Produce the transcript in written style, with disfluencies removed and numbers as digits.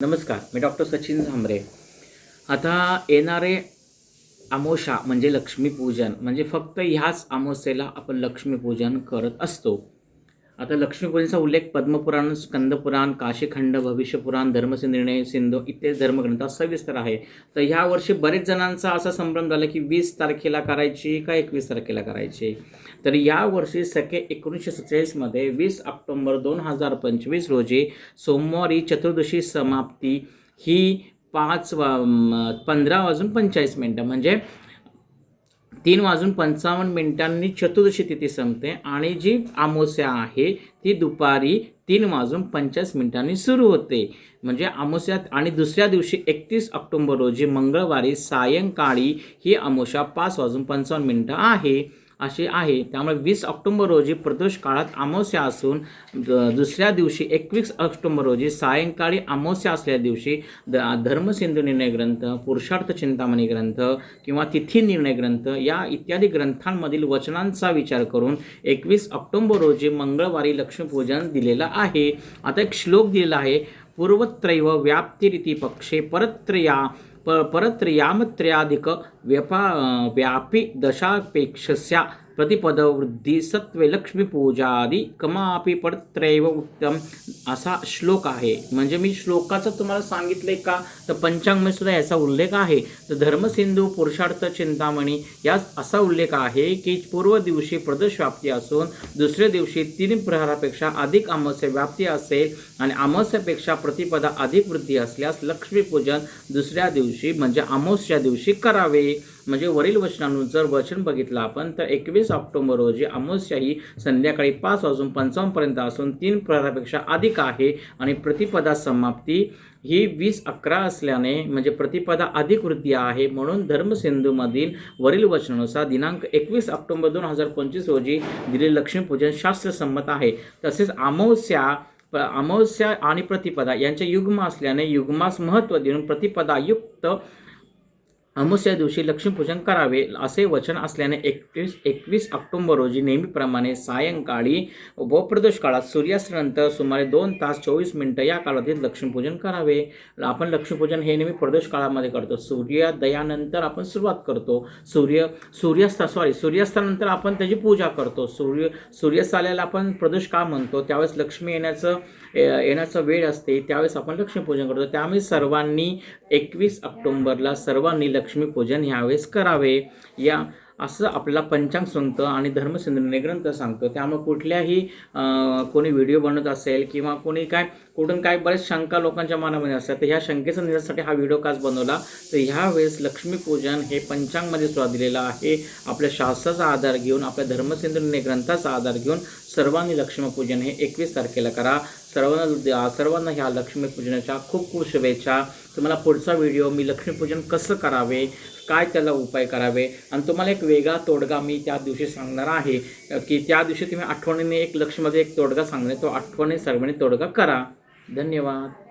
नमस्कार, मी डॉक्टर सचिन झांबरे. आता येणारे अमावस्या म्हणजे लक्ष्मीपूजन, म्हणजे फक्त ह्याच अमावस्येला आपण लक्ष्मीपूजन करत असतो. आता लक्ष्मीपूजनाचा उल्लेख पद्मपुराण, स्कंदपुराण, काशीखंड, भविष्यपुराण, धर्मसिंधू सिंधू इत्यादी धर्मग्रंथात सविस्तर आहे. तर ह्या वर्षी बरेच जणांचा असा संभ्रम झाला की 20 तारखेला करायची का 21 तारखेला करायची. तर यावर्षी सके 1947मध्ये 20 ऑक्टोबर 2025 रोजी सोमवारी चतुर्दशी समाप्ती ही 15:45 म्हणजे 3:55 चतुर्दशी तिथी संपते आणि जी अमावस्या आहे ती दुपारी 3:45 सुरू होते. म्हणजे अमावस्या आणि दुसऱ्या दिवशी 31 ऑक्टोबर रोजी मंगळवारी सायंकाळी ही अमावस्या 5:55 आहे अशी आहे. त्यामुळे 20 ऑक्टोबर रोजी प्रदोष काळात अमावस्या असून दुसऱ्या दिवशी 21 ऑक्टोबर रोजी सायंकाळी अमावस्या असलेल्या दिवशी धर्मसिंधू निर्णय ग्रंथ, पुरुषार्थ चिंतामणी ग्रंथ किंवा तिथी निर्णय ग्रंथ या इत्यादी ग्रंथांमधील वचनांचा विचार करून 21 ऑक्टोबर रोजी मंगळवारी लक्ष्मीपूजन दिलेलं आहे. आता एक श्लोक दिलेला आहे. पूर्वत्रैव व्याप्तिरिती पक्षे परत्रयामत्रयाधिक व्यापी दशापेक्षस्या प्रतिपदवृद्धी सत्वे लक्ष्मीपूजादी कमापि परत्रैव उत्तम असा श्लोक आहे. म्हणजे मी श्लोकाचं तुम्हाला सांगितले का, तर पंचांगमध्ये सुद्धा याचा उल्लेख आहे. तर धर्मसिंधू, पुरुषार्थ चिंतामणी यात असा उल्लेख आहे की पूर्व दिवशी प्रदोष व्याप्ती असून दुसऱ्या दिवशी 3 प्रहरापेक्षा अधिक अमावस्या व्याप्ती असेल आणि अमावस्यापेक्षा प्रतिपदा अधिक वृद्धी असल्यास लक्ष्मीपूजन दुसऱ्या दिवशी म्हणजे अमावस्या दिवशी करावे. म्हणजे वरील वचनानुसार वचन बघितलं आपण तर 21 ऑक्टोबर रोजी अमावस्या ही संध्याकाळी 5:55 असून 3 प्रहरापेक्षा अधिक आहे आणि प्रतिपदा समाप्ती ही 20:11 असल्याने म्हणजे प्रतिपदा अधिक वृद्धी आहे. म्हणून धर्मसिंधूमधील वरील वचनानुसार दिनांक 21 ऑक्टोबर 2025 रोजी दिलेले लक्ष्मीपूजन शास्त्रसंमत आहे. तसेच अमावस्या आणि प्रतिपदा यांचे युग्म असल्याने युग्मास महत्त्व देऊन प्रतिपदायुक्त अमावस्या दिवशी लक्ष्मीपूजन करावे असे वचन असल्याने 21 ऑक्टोबर रोजी नेहमीप्रमाणे सायंकाळी व प्रदोष काळात सूर्यास्तानंतर सुमारे 2 तास 24 मिनिटं या कालावधीत लक्ष्मीपूजन करावे. आपण लक्ष्मीपूजन हे नेहमी प्रदोष काळामध्ये करतो. सूर्योदयानंतर आपण सुरुवात करतो. सूर्यास्तानंतर आपण त्याची पूजा करतो. सूर्यास्त आल्याला आपण प्रदोष काळ म्हणतो. त्यावेळेस लक्ष्मी येण्याचा वेळ असते. त्यावेळेस आपण लक्ष्मीपूजन करतो. त्यामुळे सर्वांनी 21 ऑक्टोबरला सर्वांनी लक्ष्मीपूजन ह्यावेळेस करावे या असं आपल्याला पंचांग सांगतं आणि धर्मसिंधू निर्णय ग्रंथ सांगतो. त्यामुळे कुठल्याही कोणी व्हिडिओ बनवत असेल किंवा कोणी कुठून काय बरेच शंका लोकांच्या मनामध्ये असतात, तर ह्या शंकेचं निरासाठी हा व्हिडिओ काच बनवला. तर ह्यावेळेस लक्ष्मीपूजन हे पंचांगमध्ये सुद्धा दिलेलं आहे. आपल्या शास्त्राचा आधार घेऊन, आपल्या धर्मसिंधू निर्णय ग्रंथाचा आधार घेऊन सर्वांनी लक्ष्मीपूजन हे 21 तारखेला करा. सर्वांना ह्या लक्ष्मीपूजनाच्या खूप खूप शुभेच्छा. तुम्हाला पुढचा व्हिडिओ मी लक्ष्मीपूजन कसं करावे, काय त्याला उपाय करावे आणि तुम्हाला एक वेगळा तोडगा मी त्या दिवशी सांगणार आहे की त्या दिवशी तुम्ही आठवणीने एक लक्ष्मीमध्ये एक तोडगा सांगणार, तो आठवणी सर्वांनी तोडगा करा. धन्यवाद.